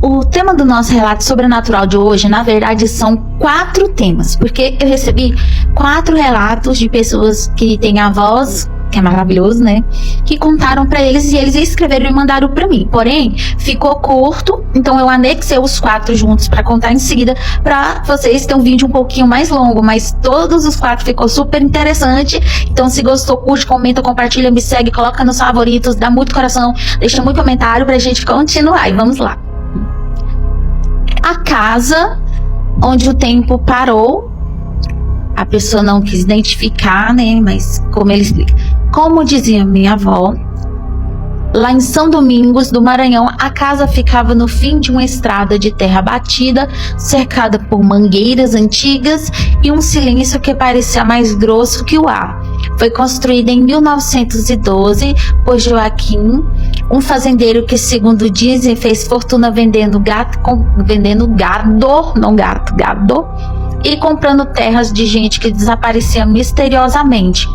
O tema do nosso relato sobrenatural de hoje, na verdade, são 4 temas, porque eu recebi 4 relatos de pessoas que têm avós, que é maravilhoso, né? Que contaram pra eles e eles escreveram e mandaram pra mim. Porém, ficou curto, então eu anexei os 4 juntos pra contar em seguida pra vocês ter um vídeo um pouquinho mais longo, mas todos os 4 ficou super interessante. Então, se gostou, curte, comenta, compartilha, me segue, coloca nos favoritos, dá muito coração, deixa muito comentário pra gente continuar. E vamos lá. A casa onde o tempo parou. A pessoa não quis identificar, né? Mas como ele explica. Como dizia minha avó, lá em São Domingos do Maranhão, a casa ficava no fim de uma estrada de terra batida, cercada por mangueiras antigas e um silêncio que parecia mais grosso que o ar. Foi construída em 1912 por Joaquim, um fazendeiro que, segundo dizem, fez fortuna vendendo gado, e comprando terras de gente que desaparecia misteriosamente.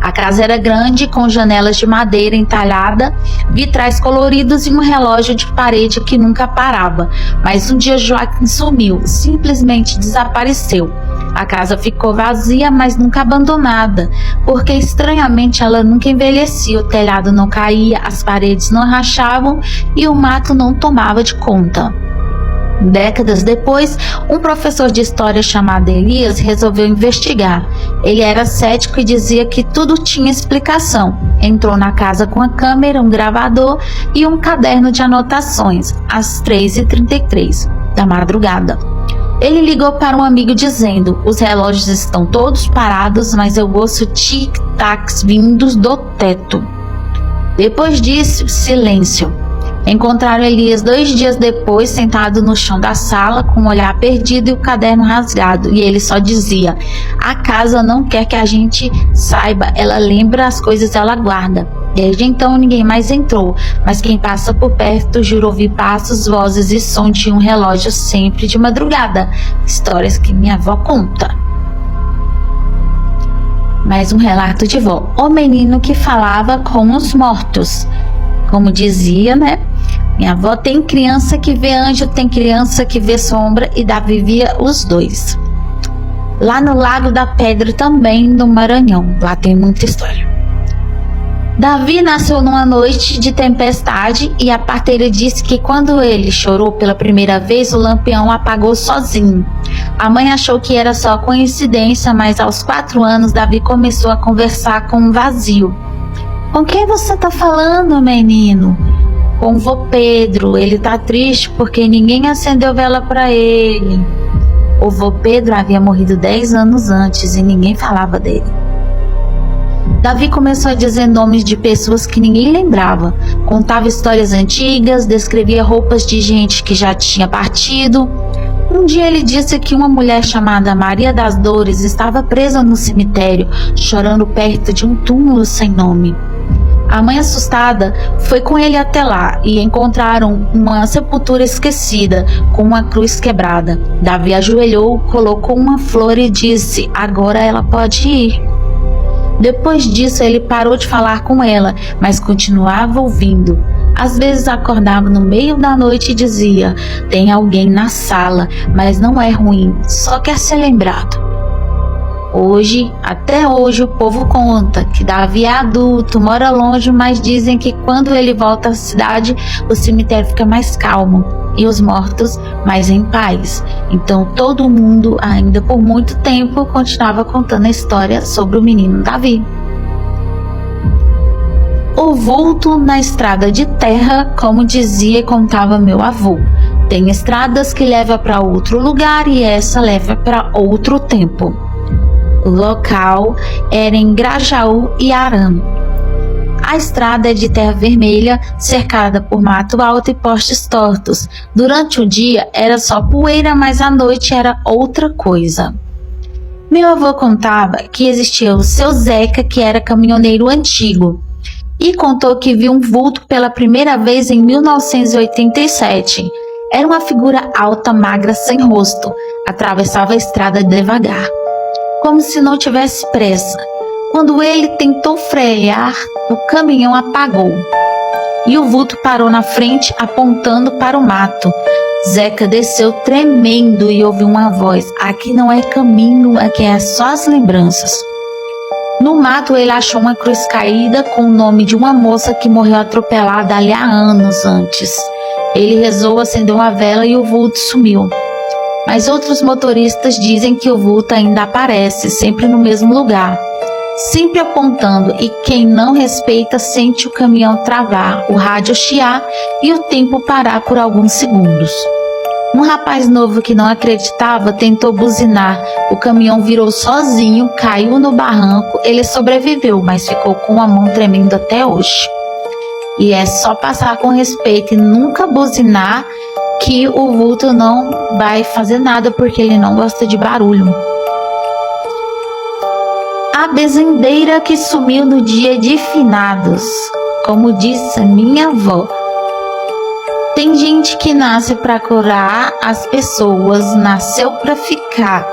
A casa era grande, com janelas de madeira entalhada, vitrais coloridos e um relógio de parede que nunca parava. Mas um dia Joaquim sumiu, simplesmente desapareceu. A casa ficou vazia, mas nunca abandonada, porque estranhamente ela nunca envelhecia, o telhado não caía, as paredes não rachavam e o mato não tomava de conta. Décadas depois, um professor de história chamado Elias resolveu investigar. Ele era cético e dizia que tudo tinha explicação. Entrou na casa com a câmera, um gravador e um caderno de anotações, às 3h33 da madrugada. Ele ligou para um amigo dizendo: os relógios estão todos parados, mas eu ouço tic-tacs vindos do teto. Depois disso, silêncio. Encontraram Elias 2 dias depois, sentado no chão da sala, com o olhar perdido e o caderno rasgado. E ele só dizia: a casa não quer que a gente saiba, ela lembra as coisas, ela guarda. Desde então ninguém mais entrou, mas quem passa por perto jura ouvir passos, vozes e som de um relógio sempre de madrugada. Histórias que minha avó conta. Mais um relato de vó. O menino que falava com os mortos. Como dizia, né? Minha avó, tem criança que vê anjo, tem criança que vê sombra, e Davi via os dois. Lá no Lago da Pedra também, no Maranhão. Lá tem muita história. Davi nasceu numa noite de tempestade e a parteira disse que quando ele chorou pela primeira vez, o lampião apagou sozinho. A mãe achou que era só coincidência, mas aos 4 anos Davi começou a conversar com um vazio. Com quem você tá falando, menino? Com o vô Pedro. Ele tá triste porque ninguém acendeu vela para ele. O vô Pedro havia morrido 10 anos antes e ninguém falava dele. Davi começou a dizer nomes de pessoas que ninguém lembrava. Contava histórias antigas, descrevia roupas de gente que já tinha partido. Um dia ele disse que uma mulher chamada Maria das Dores estava presa no cemitério, chorando perto de um túmulo sem nome. A mãe, assustada, foi com ele até lá e encontraram uma sepultura esquecida, com uma cruz quebrada. Davi ajoelhou, colocou uma flor e disse: agora ela pode ir. Depois disso, ele parou de falar com ela, mas continuava ouvindo. Às vezes acordava no meio da noite e dizia: tem alguém na sala, mas não é ruim, só quer ser lembrado. Até hoje, o povo conta que Davi é adulto, mora longe, mas dizem que quando ele volta à cidade, o cemitério fica mais calmo e os mortos mais em paz. Então todo mundo, ainda por muito tempo, continuava contando a história sobre o menino Davi. O vulto na estrada de terra, como dizia e contava meu avô. Tem estradas que levam para outro lugar e essa leva para outro tempo. O local era em Grajaú e Arame. A estrada é de terra vermelha, cercada por mato alto e postes tortos. Durante o dia era só poeira, mas à noite era outra coisa. Meu avô contava que existia o seu Zeca, que era caminhoneiro antigo, e contou que viu um vulto pela primeira vez em 1987. Era uma figura alta, magra, sem rosto. Atravessava a estrada devagar, como se não tivesse pressa. Quando ele tentou frear, o caminhão apagou e o vulto parou na frente, apontando para o mato. Zeca desceu tremendo e ouviu uma voz: aqui não é caminho, aqui é só as lembranças. No mato ele achou uma cruz caída com o nome de uma moça que morreu atropelada ali há anos antes. Ele rezou, acendeu uma vela e o vulto sumiu. Mas outros motoristas dizem que o vulto ainda aparece, sempre no mesmo lugar, sempre apontando, e quem não respeita sente o caminhão travar, o rádio chiar e o tempo parar por alguns segundos. Um rapaz novo que não acreditava tentou buzinar, o caminhão virou sozinho, caiu no barranco, ele sobreviveu, mas ficou com a mão tremendo até hoje. E é só passar com respeito e nunca buzinar que o vulto não vai fazer nada, porque ele não gosta de barulho. A bezendeira que sumiu no dia de finados, como disse minha avó. Tem gente que nasce para curar as pessoas, nasceu para ficar,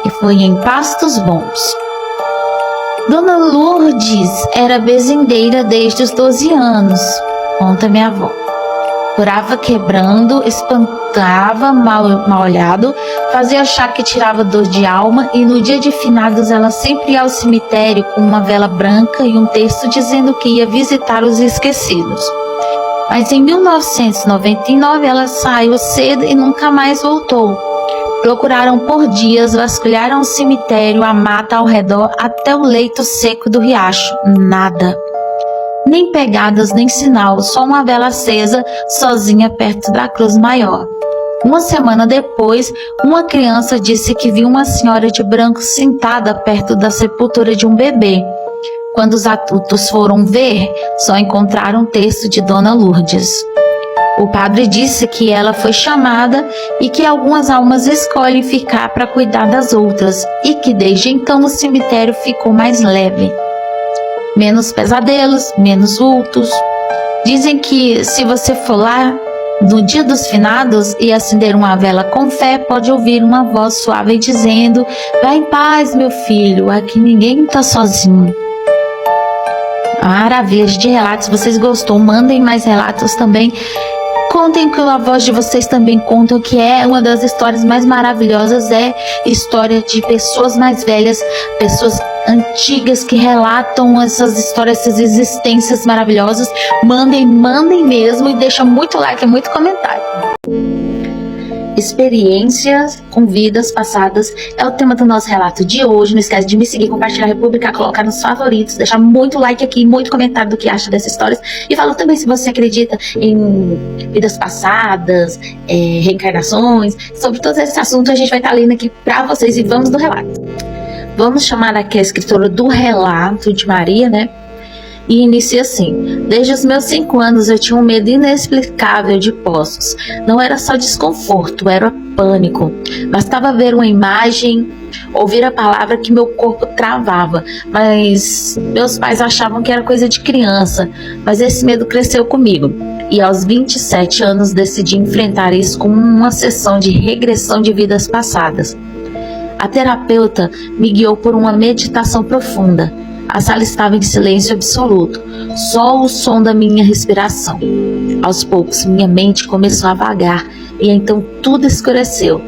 e foi em pastos bons. Dona Lourdes era bezendeira desde os 12 anos, conta minha avó. Curava quebrando, espantava mal olhado, fazia chá que tirava dor de alma, e no dia de finados ela sempre ia ao cemitério com uma vela branca e um texto dizendo que ia visitar os esquecidos. Mas em 1999 ela saiu cedo e nunca mais voltou. Procuraram por dias, vasculharam o cemitério, a mata ao redor, até o leito seco do riacho. Nada. Nem pegadas, nem sinal, só uma vela acesa, sozinha perto da cruz maior. Uma semana depois, uma criança disse que viu uma senhora de branco sentada perto da sepultura de um bebê. Quando os adultos foram ver, só encontraram o texto de Dona Lourdes. O padre disse que ela foi chamada e que algumas almas escolhem ficar para cuidar das outras, e que desde então o cemitério ficou mais leve. Menos pesadelos, menos vultos. Dizem que se você for lá no dia dos finados e acender uma vela com fé, pode ouvir uma voz suave dizendo: vá em paz, meu filho, aqui ninguém está sozinho. Maravilhas de relatos. Se vocês gostou, mandem mais relatos também. Contem com a voz de vocês também, contam, que é uma das histórias mais maravilhosas, é história de pessoas mais velhas, pessoas antigas que relatam essas histórias, essas existências maravilhosas. Mandem mesmo, e deixa muito like e muito comentário. Experiências com vidas passadas é o tema do nosso relato de hoje. Não esquece de me seguir, compartilhar, republicar, colocar nos favoritos, deixar muito like aqui, muito comentário do que acha dessas histórias, e fala também se você acredita em vidas passadas, reencarnações. Sobre todos esses assuntos a gente vai estar lendo aqui pra vocês, e vamos no relato. Vamos chamar aqui a escritora do relato de Maria, né? E inicia assim: desde os meus 5 anos eu tinha um medo inexplicável de poços. Não era só desconforto, era pânico. Bastava ver uma imagem, ouvir a palavra, que meu corpo travava. Mas meus pais achavam que era coisa de criança. Mas esse medo cresceu comigo. E aos 27 anos decidi enfrentar isso com uma sessão de regressão de vidas passadas. A terapeuta me guiou por uma meditação profunda. A sala estava em silêncio absoluto, só o som da minha respiração. Aos poucos, minha mente começou a vagar, e então tudo escureceu.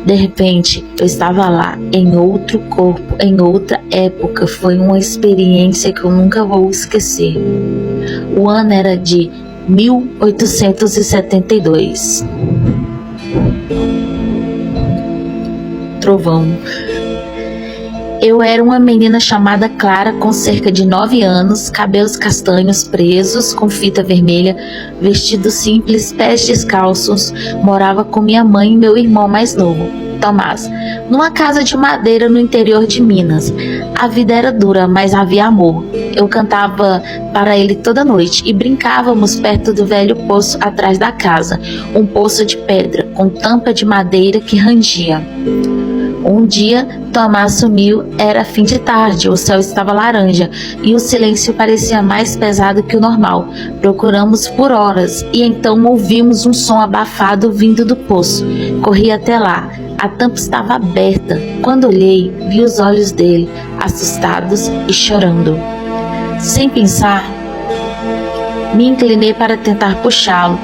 De repente, eu estava lá, em outro corpo, em outra época. Foi uma experiência que eu nunca vou esquecer. O ano era de 1872. Trovão. Eu era uma menina chamada Clara, com cerca de 9 anos, cabelos castanhos presos com fita vermelha, vestido simples, pés descalços. Morava com minha mãe e meu irmão mais novo, Tomás, numa casa de madeira no interior de Minas. A vida era dura, mas havia amor. Eu cantava para ele toda noite e brincávamos perto do velho poço atrás da casa, um poço de pedra com tampa de madeira que rangia. Um dia, Tomás sumiu, era fim de tarde, o céu estava laranja e o silêncio parecia mais pesado que o normal. Procuramos por horas e então ouvimos um som abafado vindo do poço. Corri até lá, a tampa estava aberta. Quando olhei, vi os olhos dele, assustados e chorando. Sem pensar, Me inclinei para tentar puxá-lo.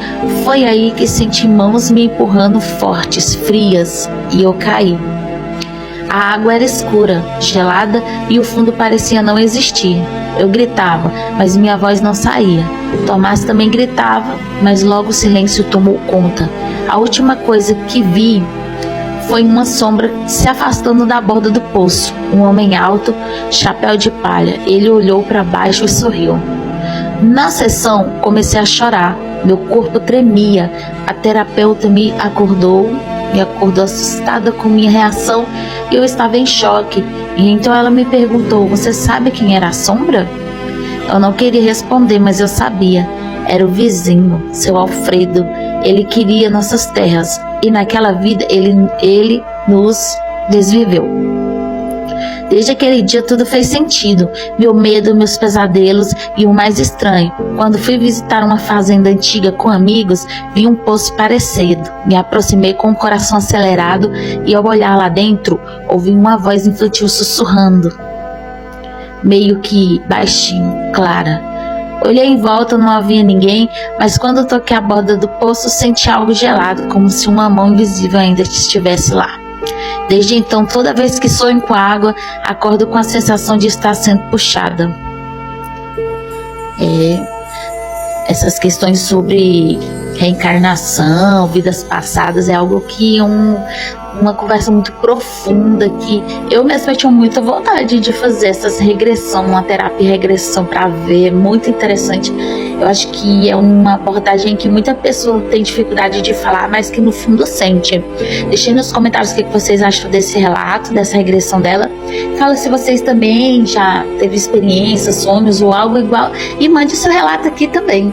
Foi aí que senti mãos me empurrando fortes, frias, e eu caí. A água era escura, gelada e o fundo parecia não existir. Eu gritava, mas minha voz não saía. Tomás também gritava, mas logo o silêncio tomou conta. A última coisa que vi foi uma sombra se afastando da borda do poço. Um homem alto, chapéu de palha. Ele olhou para baixo e sorriu. Na sessão, comecei a chorar. Meu corpo tremia. A terapeuta me acordou assustada com minha reação e eu estava em choque. E então ela me perguntou: você sabe quem era a sombra? Eu não queria responder, mas eu sabia. Era o vizinho, seu Alfredo. Ele queria nossas terras e naquela vida ele nos desviveu. Desde aquele dia tudo fez sentido. Meu medo, meus pesadelos e o mais estranho. Quando fui visitar uma fazenda antiga com amigos, vi um poço parecido. Me aproximei com o coração acelerado e ao olhar lá dentro, ouvi uma voz infantil sussurrando. Meio que baixinho, clara. Olhei em volta, não havia ninguém, mas quando toquei a borda do poço, senti algo gelado, como se uma mão invisível ainda estivesse lá. Desde então, toda vez que sonho com a água, acordo com a sensação de estar sendo puxada. Essas questões sobre reencarnação, vidas passadas, é algo que uma conversa muito profunda, que eu mesma tinha muita vontade de fazer essas regressão, uma terapia regressão para ver, muito interessante. Eu acho que é uma abordagem que muita pessoa tem dificuldade de falar, mas que no fundo sente. Deixem nos comentários o que vocês acham desse relato, dessa regressão dela. Fala se vocês também já teve experiências, sonhos ou algo igual, e mande seu relato aqui também.